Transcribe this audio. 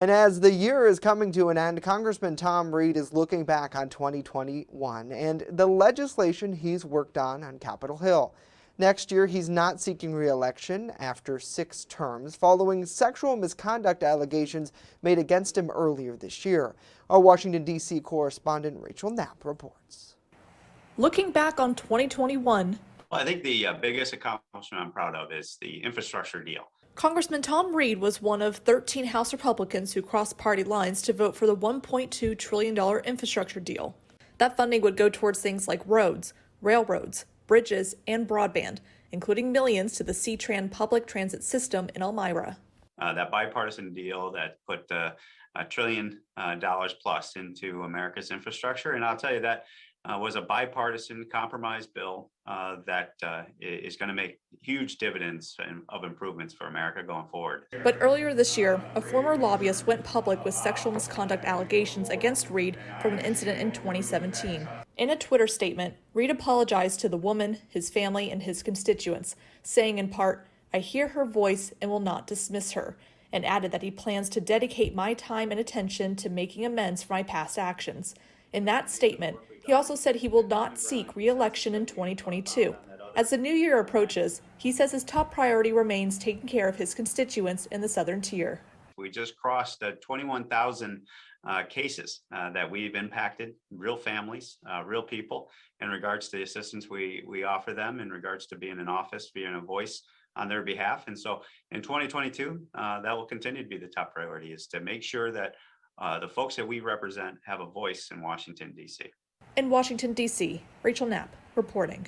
And as the year is coming to an end, Congressman Tom Reed is looking back on 2021 and the legislation he's worked on Capitol Hill. Next year, he's not seeking re-election after 6 terms following sexual misconduct allegations made against him earlier this year. Our Washington, D.C. correspondent Rachel Knapp reports. Looking back on 2021, well, I think the biggest accomplishment I'm proud of is the infrastructure deal. Congressman Tom Reed was one of 13 House Republicans who crossed party lines to vote for the $1.2 trillion infrastructure deal. That funding would go towards things like roads, railroads, bridges, and broadband, including millions to the C-Tran public transit system in Elmira. That bipartisan deal that put $1 trillion plus into America's infrastructure. And I'll tell you that was a bipartisan compromise bill that is going to make huge dividends of improvements for America going forward. But earlier this year, a former lobbyist went public with sexual misconduct allegations against Reed from an incident in 2017. In a Twitter statement, Reed apologized to the woman, his family, and his constituents, saying in part, "I hear her voice and will not dismiss her," and added that he plans to dedicate my time and attention to making amends for my past actions. In that statement, he also said he will not seek re-election in 2022. As the new year approaches, he says his top priority remains taking care of his constituents in the Southern Tier. We just crossed 21,000 cases that we've impacted, real families, real people, in regards to the assistance we offer them, in regards to being in office, being a voice on their behalf. And so in 2022, that will continue to be the top priority, is to make sure that the folks that we represent have a voice in Washington, D.C. In Washington, D.C., Rachel Knapp reporting.